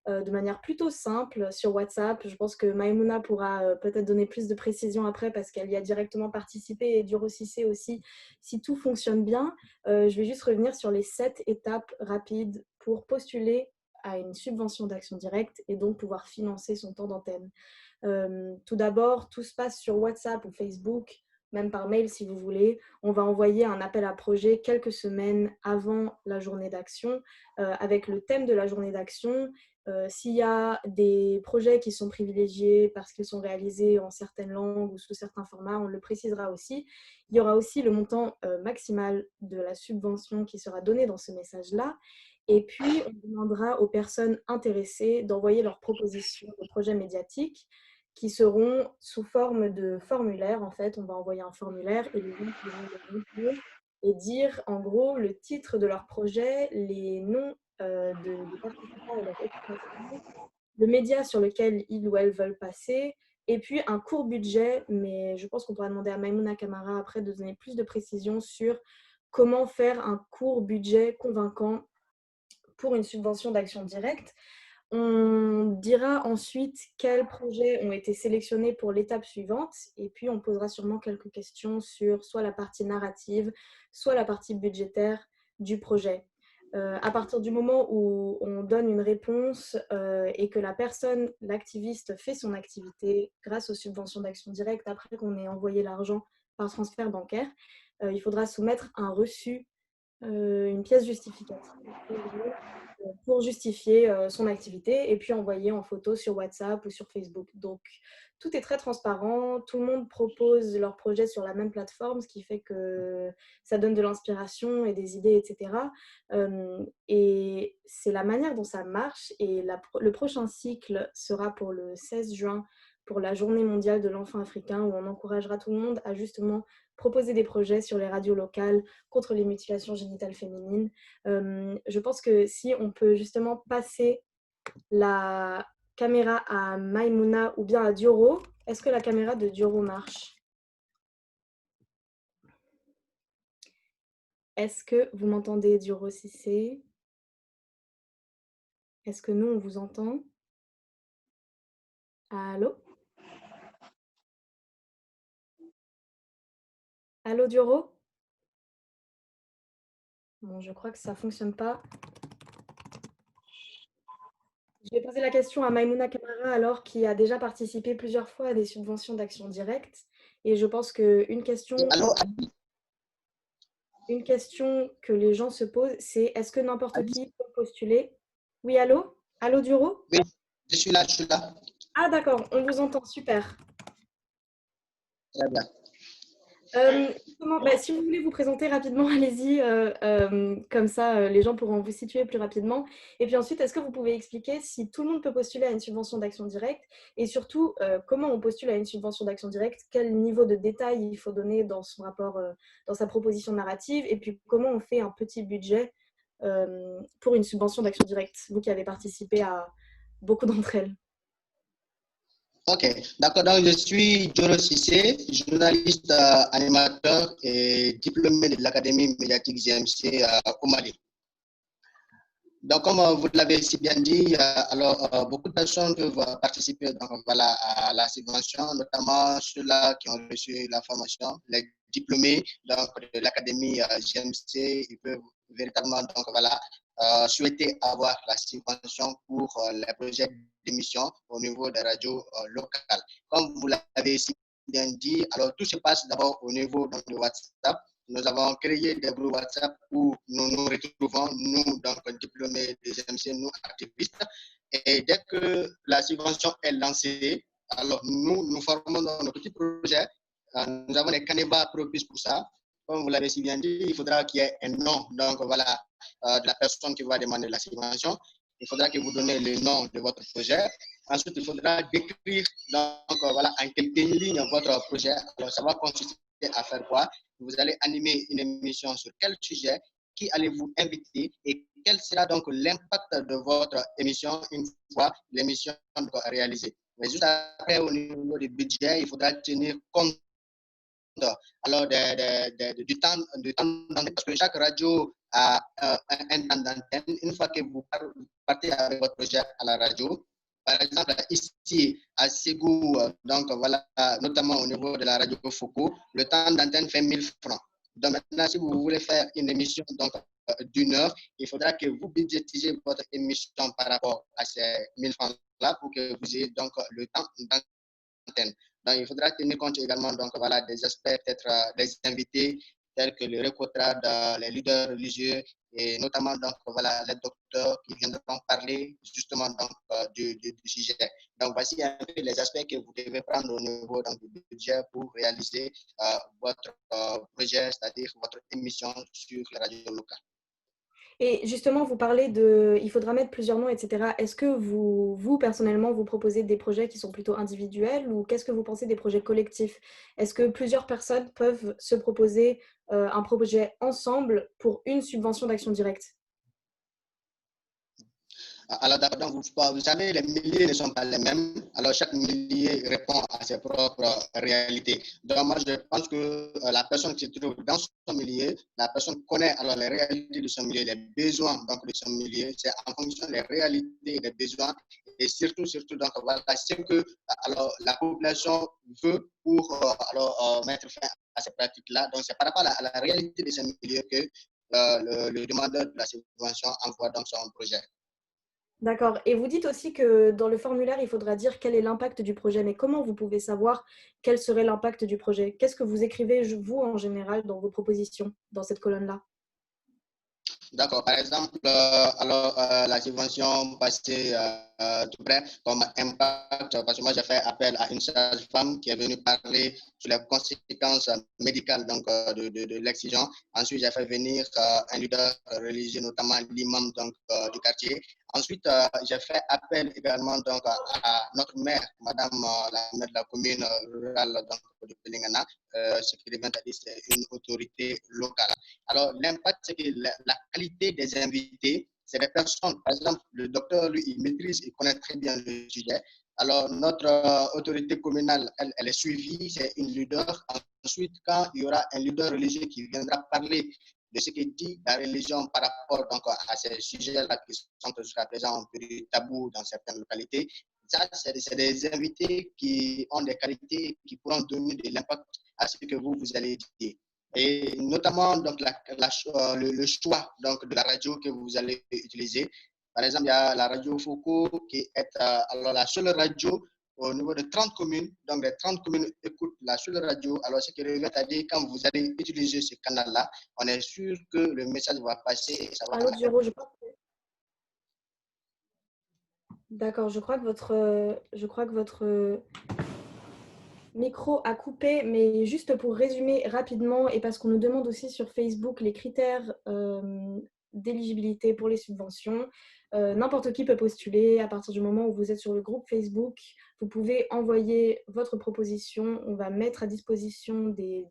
de manière plutôt simple sur WhatsApp. Je pense que Maïmouna pourra peut-être donner plus de précisions après parce qu'elle y a directement participé, et Duro Cissé aussi, si tout fonctionne bien. Je vais juste revenir sur les 7 étapes rapides pour postuler à une subvention d'action directe et donc pouvoir financer son temps d'antenne. Tout d'abord, tout se passe sur WhatsApp ou Facebook, même par mail si vous voulez. On va envoyer un appel à projet quelques semaines avant la journée d'action avec le thème de la journée d'action. S'il y a des projets qui sont privilégiés parce qu'ils sont réalisés en certaines langues ou sous certains formats, on le précisera aussi. Il y aura aussi le montant maximal de la subvention qui sera donné dans ce message-là. Et puis, on demandera aux personnes intéressées d'envoyer leurs propositions de projets médiatiques qui seront sous forme de formulaire. En fait, on va envoyer un formulaire et les gens qui vont le remplir et dire en gros le titre de leur projet, les noms des participants et leur expression, le média sur lequel ils ou elles veulent passer, et puis un court budget. Mais je pense qu'on pourra demander à Maïmouna Camara après de donner plus de précisions sur comment faire un court budget convaincant pour une subvention d'action directe. On dira ensuite quels projets ont été sélectionnés pour l'étape suivante et puis on posera sûrement quelques questions sur soit la partie narrative, soit la partie budgétaire du projet. À partir du moment où on donne une réponse et que la personne, l'activiste, fait son activité grâce aux subventions d'action directe, après qu'on ait envoyé l'argent par transfert bancaire, il faudra soumettre un reçu, une pièce justificative pour justifier son activité et puis envoyer en photo sur WhatsApp ou sur Facebook. Donc, tout est très transparent, tout le monde propose leur projet sur la même plateforme, ce qui fait que ça donne de l'inspiration et des idées, etc. Et c'est la manière dont ça marche. Et le prochain cycle sera pour le 16 juin, pour la Journée mondiale de l'enfant africain, où on encouragera tout le monde à justement proposer des projets sur les radios locales contre les mutilations génitales féminines. Je pense que si on peut justement passer la caméra à Maimouna ou bien à Dioro, est-ce que la caméra de Dioro marche? Est-ce que vous m'entendez, Dioro Cissé? Est-ce que nous, on vous entend? Allô? Allô, Dioro? Bon, je crois que ça ne fonctionne pas. Je vais poser la question à Maimouna Camara, alors, qui a déjà participé plusieurs fois à des subventions d'action directe. Et je pense qu'une question que les gens se posent, c'est est-ce que n'importe qui peut postuler? Oui, allô? Allô, Duro? Oui, je suis là. Ah, d'accord, on vous entend, super. Très bien. Si vous voulez vous présenter rapidement, allez-y, comme ça les gens pourront vous situer plus rapidement. Et puis ensuite, est-ce que vous pouvez expliquer si tout le monde peut postuler à une subvention d'action directe et surtout comment on postule à une subvention d'action directe, quel niveau de détail il faut donner dans son rapport, dans sa proposition narrative, et puis comment on fait un petit budget pour une subvention d'action directe, vous qui avez participé à beaucoup d'entre elles. Ok, d'accord. Donc, je suis Dioro Cissé, journaliste, animateur et diplômé de l'Académie médiatique GMC au Mali. Donc, comme vous l'avez si bien dit, beaucoup de personnes peuvent participer à la subvention, notamment ceux-là qui ont reçu la formation, les diplômés de l'Académie GMC, ils peuvent véritablement souhaiter avoir la subvention pour les projets d'émission au niveau des radios locales. Comme vous l'avez si bien dit, alors tout se passe d'abord au niveau de WhatsApp. Nous avons créé des groupes WhatsApp où nous nous retrouvons, nous, diplômés des GMC, nous, activistes. Et dès que la subvention est lancée, alors nous formons nos petits projets. Nous avons des canevas propices pour ça. Comme vous l'avez si bien dit, il faudra qu'il y ait un nom de la personne qui va demander la subvention. Il faudra que vous donnez le nom de votre projet. Ensuite, il faudra décrire en quelques lignes votre projet. Alors, ça va consister à faire quoi? Vous allez animer une émission sur quel sujet, qui allez-vous inviter et quel sera donc l'impact de votre émission une fois l'émission réalisée. Mais juste après, au niveau du budget, il faudra tenir compte alors du temps d'antenne, parce que chaque radio a un temps d'antenne. Une fois que vous partez avec votre projet à la radio, par exemple, ici à Ségou, notamment au niveau de la radio Foucault, le temps d'antenne fait 1000 francs. Donc maintenant, si vous voulez faire une émission d'une heure, il faudra que vous budgétisez votre émission par rapport à ces 1000 francs-là pour que vous ayez donc le temps d'antenne. Donc il faudra tenir compte également des aspects, peut-être des invités, tels que le recrutage, les leaders religieux, et notamment les docteurs qui viendront parler justement du sujet. Donc voici un peu les aspects que vous devez prendre au niveau du budget pour réaliser votre projet, c'est-à-dire votre émission sur la radio locale. Et justement, vous parlez il faudra mettre plusieurs noms, etc. Est-ce que vous, personnellement, vous proposez des projets qui sont plutôt individuels ou qu'est-ce que vous pensez des projets collectifs? Est-ce que plusieurs personnes peuvent se proposer un projet ensemble pour une subvention d'action directe? Alors, donc, vous savez, les milliers ne sont pas les mêmes. Alors, chaque millier répond à ses propres réalités. Donc, moi, je pense que la personne qui se trouve dans son millier, la personne connaît alors les réalités de son milieu, les besoins donc, de son milieu. C'est en fonction des réalités et des besoins. Et surtout, donc, voilà, c'est que alors, la population veut pour mettre fin à ces pratiques-là. Donc, c'est par rapport à la réalité de ce milieu que le demandeur de la subvention envoie donc son projet. D'accord. Et vous dites aussi que dans le formulaire, il faudra dire quel est l'impact du projet. Mais comment vous pouvez savoir quel serait l'impact du projet? Qu'est-ce que vous écrivez, vous, en général, dans vos propositions, dans cette colonne-là? D'accord. Par exemple, la subvention passée tout près comme impact, parce que moi j'ai fait appel à une sage-femme qui est venue parler sur les conséquences médicales donc, de l'excision. Ensuite, j'ai fait venir un leader religieux, notamment l'imam donc, du quartier. Ensuite, j'ai fait appel également donc, à notre maire, madame la maire de la commune rurale donc, de Pelingana, ce qui devient c'est une autorité locale. Alors, l'impact, c'est que la qualité des invités, c'est des personnes, par exemple, le docteur, lui, il maîtrise, il connaît très bien le sujet. Alors, notre autorité communale, elle est suivie, c'est une leader. Ensuite, quand il y aura un leader religieux qui viendra parler de ce que dit la religion par rapport donc, à ces sujets-là qui sont jusqu'à présent un peu tabous dans certaines localités, ça, c'est des invités qui ont des qualités qui pourront donner de l'impact à ce que vous allez dire. Et notamment donc, le choix donc, de la radio que vous allez utiliser. Par exemple, il y a la radio Foucault qui est alors la seule radio au niveau de 30 communes. Donc, les 30 communes écoutent la seule radio. Alors, ce qui revient à dire, quand vous allez utiliser ce canal-là, on est sûr que le message va passer. Et ça va D'accord, je crois que votre micro a coupé, mais juste pour résumer rapidement, et parce qu'on nous demande aussi sur Facebook les critères d'éligibilité pour les subventions. N'importe qui peut postuler à partir du moment où vous êtes sur le groupe Facebook. Vous pouvez envoyer votre proposition. On va mettre à disposition des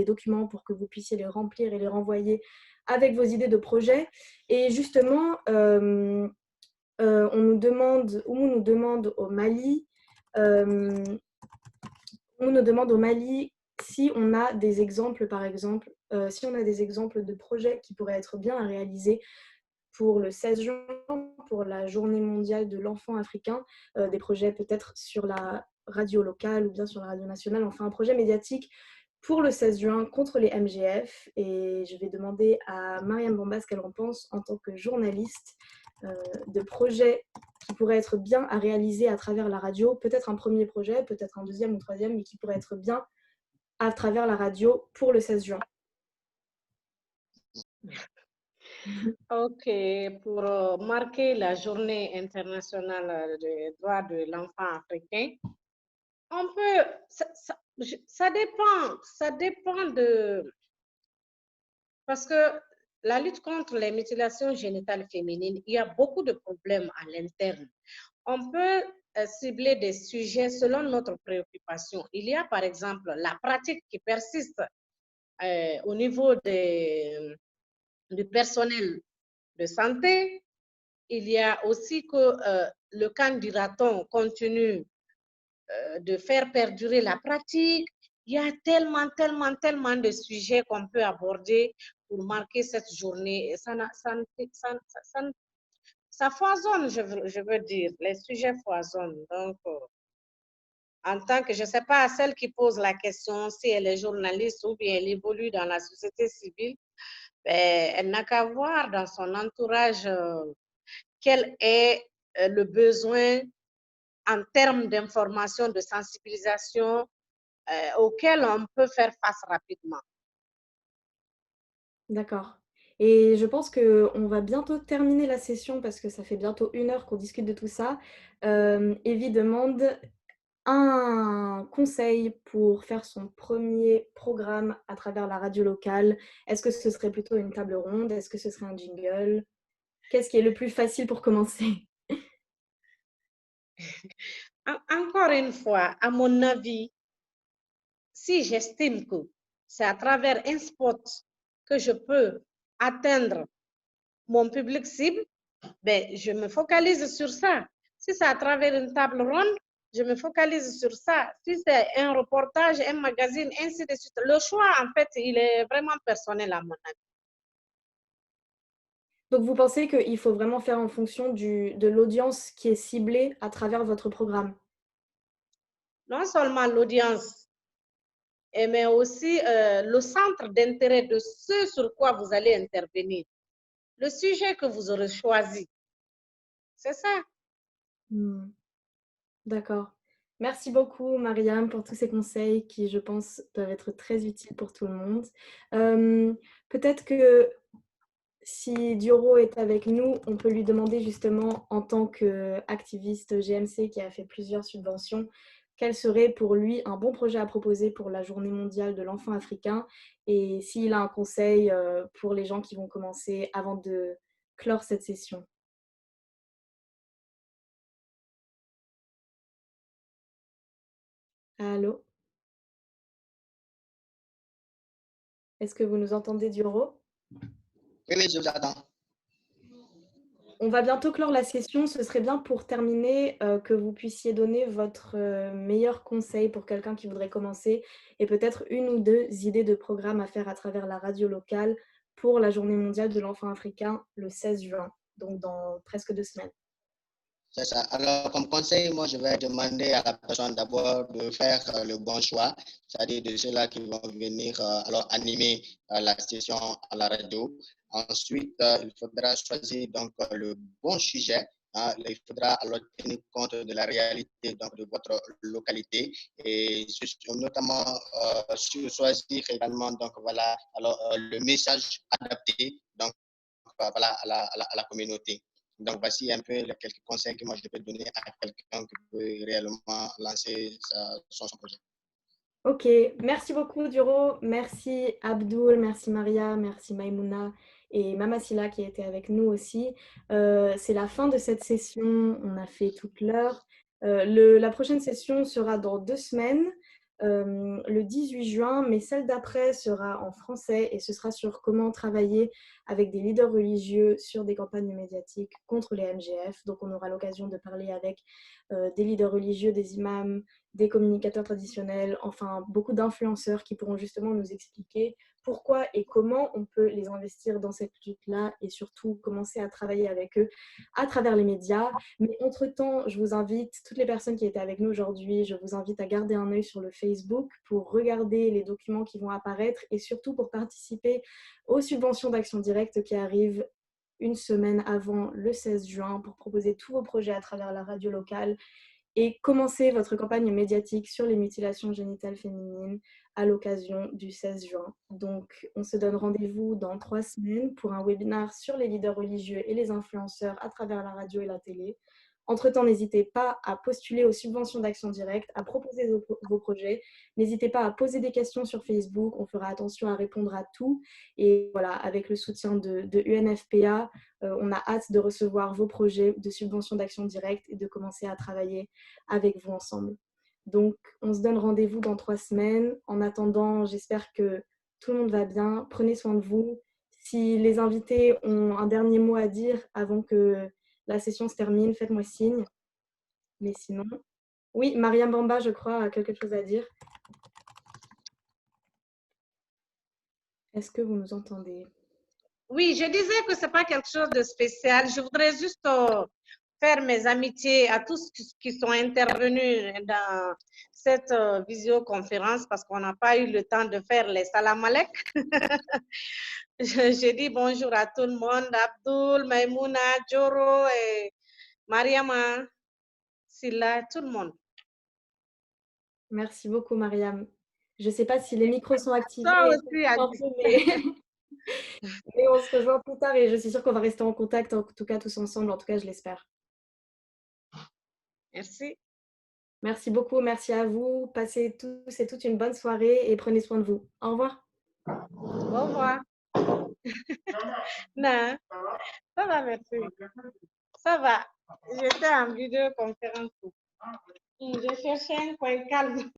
documents pour que vous puissiez les remplir et les renvoyer avec vos idées de projet. Et justement, on nous demande au Mali si on a des exemples, par exemple, si on a des exemples de projets qui pourraient être bien à réaliser pour le 16 juin, pour la journée mondiale de l'enfant africain, des projets peut-être sur la radio locale ou bien sur la radio nationale, enfin un projet médiatique pour le 16 juin contre les MGF. Et je vais demander à Mariam Bamba ce qu'elle en pense en tant que journaliste de projets qui pourraient être bien à réaliser à travers la radio, peut-être un premier projet, peut-être un deuxième ou troisième, mais qui pourrait être bien à travers la radio pour le 16 juin. Ok, pour marquer la journée internationale des droits de l'enfant africain, on peut, ça dépend de, parce que la lutte contre les mutilations génitales féminines, il y a beaucoup de problèmes à l'interne. On peut cibler des sujets selon notre préoccupation. Il y a par exemple la pratique qui persiste au niveau du personnel de santé. Il y a aussi que le candidaton continue de faire perdurer la pratique. Il y a tellement de sujets qu'on peut aborder pour marquer cette journée. Ça foisonne, je veux dire. Les sujets foisonnent. Donc, en tant que, je ne sais pas, celle qui pose la question, si elle est journaliste ou bien elle évolue dans la société civile, elle n'a qu'à voir dans son entourage quel est le besoin en termes d'information, de sensibilisation auquel on peut faire face rapidement. D'accord. Et je pense qu'on va bientôt terminer la session parce que ça fait bientôt 1 heure qu'on discute de tout ça. Evie demande un conseil pour faire son premier programme à travers la radio locale. Est-ce que ce serait plutôt une table ronde? Est-ce que ce serait un jingle? Qu'est-ce qui est le plus facile pour commencer? Encore une fois, à mon avis, si j'estime que c'est à travers un spot que je peux atteindre mon public cible, Ben, je me focalise sur ça. Si c'est à travers une table ronde, je me focalise sur ça. Si c'est un reportage, un magazine, ainsi de suite. Le choix, en fait, il est vraiment personnel à mon avis. Donc, vous pensez qu'il faut vraiment faire en fonction de l'audience qui est ciblée à travers votre programme? Non seulement l'audience, mais aussi le centre d'intérêt de ce sur quoi vous allez intervenir. Le sujet que vous aurez choisi. C'est ça. D'accord. Merci beaucoup, Mariam, pour tous ces conseils qui, je pense, peuvent être très utiles pour tout le monde. Peut-être que si Dioro est avec nous, on peut lui demander justement, en tant qu'activiste GMC qui a fait plusieurs subventions, quel serait pour lui un bon projet à proposer pour la Journée mondiale de l'enfant africain et s'il a un conseil pour les gens qui vont commencer avant de clore cette session. Allô? Est-ce que vous nous entendez, Dioro? Oui, je vous attends. On va bientôt clore la session. Ce serait bien pour terminer que vous puissiez donner votre meilleur conseil pour quelqu'un qui voudrait commencer et peut-être une ou deux idées de programmes à faire à travers la radio locale pour la Journée mondiale de l'enfant africain le 16 juin, donc dans presque 2 semaines. C'est ça. Alors, comme conseil, moi, je vais demander à la personne d'abord de faire le bon choix, c'est-à-dire de ceux-là qui vont venir alors animer la session à la radio. Ensuite, il faudra choisir donc le bon sujet. Il faudra alors tenir compte de la réalité donc, de votre localité et notamment choisir également donc voilà alors le message adapté donc voilà à la communauté. Donc, voici un peu les quelques conseils que moi je peux donner à quelqu'un qui veut réellement lancer son projet. Ok, merci beaucoup Duro, merci Abdul, merci Maria, merci Maimouna et Mama Silla qui était avec nous aussi. C'est la fin de cette session, on a fait toute l'heure. La prochaine session sera dans 2 semaines, le 18 juin, mais celle d'après sera en français et ce sera sur comment travailler avec des leaders religieux sur des campagnes médiatiques contre les MGF. Donc on aura l'occasion de parler avec des leaders religieux, des imams, des communicateurs traditionnels, enfin beaucoup d'influenceurs qui pourront justement nous expliquer pourquoi et comment on peut les investir dans cette lutte-là et surtout commencer à travailler avec eux à travers les médias. Mais entre-temps, je vous invite, toutes les personnes qui étaient avec nous aujourd'hui, je vous invite à garder un œil sur le Facebook pour regarder les documents qui vont apparaître et surtout pour participer aux subventions d'Action Directe qui arrivent une semaine avant le 16 juin pour proposer tous vos projets à travers la radio locale et commencer votre campagne médiatique sur les mutilations génitales féminines à l'occasion du 16 juin. Donc, on se donne rendez-vous dans 3 semaines pour un webinaire sur les leaders religieux et les influenceurs à travers la radio et la télé. Entre-temps, n'hésitez pas à postuler aux subventions d'Action Directe, à proposer vos projets. N'hésitez pas à poser des questions sur Facebook. On fera attention à répondre à tout. Et voilà, avec le soutien de UNFPA, on a hâte de recevoir vos projets de subventions d'Action Directe et de commencer à travailler avec vous ensemble. Donc, on se donne rendez-vous dans 3 semaines. En attendant, j'espère que tout le monde va bien. Prenez soin de vous. Si les invités ont un dernier mot à dire avant que la session se termine, faites-moi signe. Mais sinon... Oui, Mariam Bamba, je crois, a quelque chose à dire. Est-ce que vous nous entendez? Oui, je disais que ce n'est pas quelque chose de spécial. Je voudrais juste faire mes amitiés à tous qui sont intervenus dans cette visioconférence parce qu'on n'a pas eu le temps de faire les salam alek. Je dis bonjour à tout le monde, Abdul, Maimouna, Joro et Mariama, Silla, tout le monde. Merci beaucoup, Mariam. Je ne sais pas si les micros sont activés. Ça aussi, mais on se rejoint plus tard et je suis sûre qu'on va rester en contact, en tout cas tous ensemble, en tout cas je l'espère. Merci. Merci beaucoup, merci à vous. Passez tous et toutes une bonne soirée et prenez soin de vous. Au revoir. Au revoir. Non, ça va, merci. Ça va. J'étais en vidéoconférence. Je cherchais un coin calme.